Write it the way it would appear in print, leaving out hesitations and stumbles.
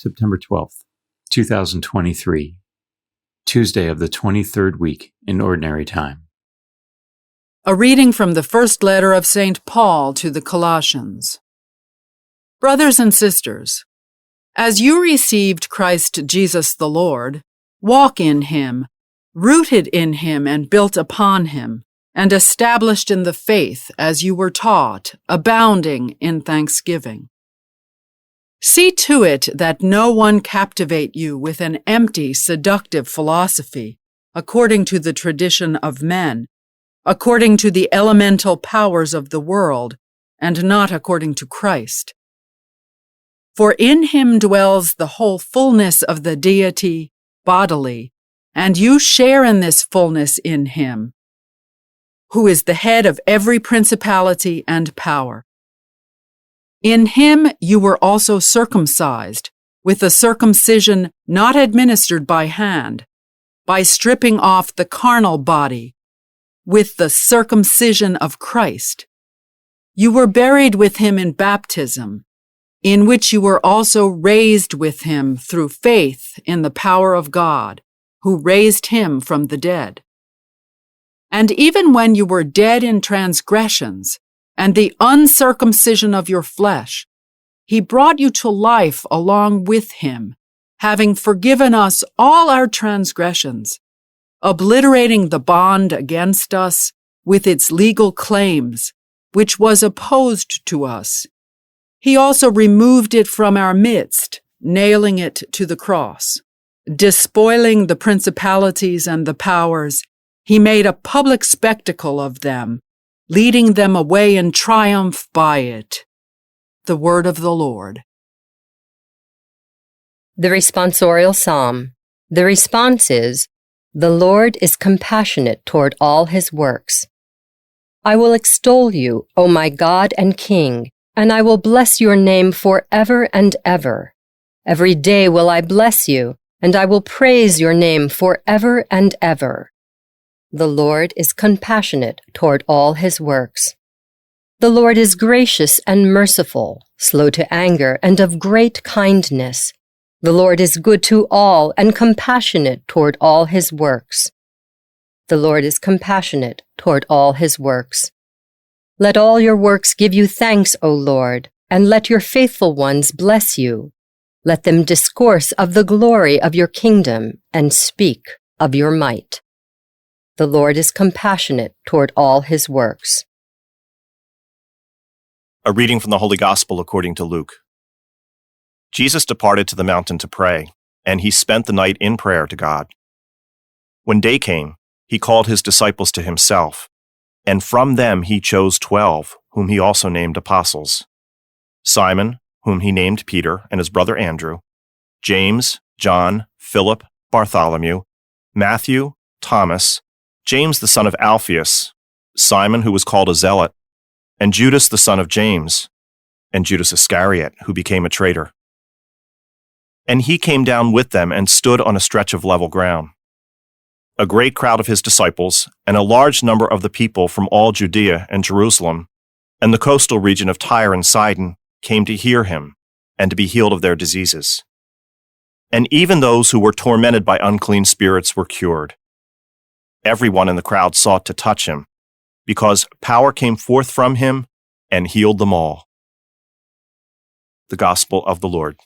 September 12th, 2023, Tuesday of the 23rd week in Ordinary Time. A reading from the first letter of St. Paul to the Colossians. Brothers and sisters, as you received Christ Jesus the Lord, walk in him, rooted in him and built upon him, and established in the faith as you were taught, abounding in thanksgiving. See to it that no one captivate you with an empty, seductive philosophy, according to the tradition of men, according to the elemental powers of the world, and not according to Christ. For in him dwells the whole fullness of the deity, bodily, and you share in this fullness in him, who is the head of every principality and power. In him you were also circumcised, with a circumcision not administered by hand, by stripping off the carnal body, with the circumcision of Christ. You were buried with him in baptism, in which you were also raised with him through faith in the power of God, who raised him from the dead. And even when you were dead in transgressions, and the uncircumcision of your flesh, he brought you to life along with him, having forgiven us all our transgressions, obliterating the bond against us with its legal claims, which was opposed to us. He also removed it from our midst, nailing it to the cross. Despoiling the principalities and the powers, he made a public spectacle of them, leading them away in triumph by it. The word of the Lord. The responsorial psalm. The response is, "The Lord is compassionate toward all his works." I will extol you, O my God and King, and I will bless your name forever and ever. Every day will I bless you, and I will praise your name forever and ever. The Lord is compassionate toward all his works. The Lord is gracious and merciful, slow to anger, and of great kindness. The Lord is good to all and compassionate toward all his works. The Lord is compassionate toward all his works. Let all your works give you thanks, O Lord, and let your faithful ones bless you. Let them discourse of the glory of your kingdom and speak of your might. The Lord is compassionate toward all his works. A reading from the Holy Gospel according to Luke. Jesus departed to the mountain to pray, and he spent the night in prayer to God. When day came, he called his disciples to himself, and from them he chose 12, whom he also named apostles: Simon, whom he named Peter, and his brother Andrew, James, John, Philip, Bartholomew, Matthew, Thomas, James the son of Alphaeus, Simon who was called a zealot, and Judas the son of James, and Judas Iscariot, who became a traitor. And he came down with them and stood on a stretch of level ground. A great crowd of his disciples, and a large number of the people from all Judea and Jerusalem, and the coastal region of Tyre and Sidon, came to hear him, and to be healed of their diseases. And even those who were tormented by unclean spirits were cured. Everyone in the crowd sought to touch him, because power came forth from him and healed them all. The Gospel of the Lord.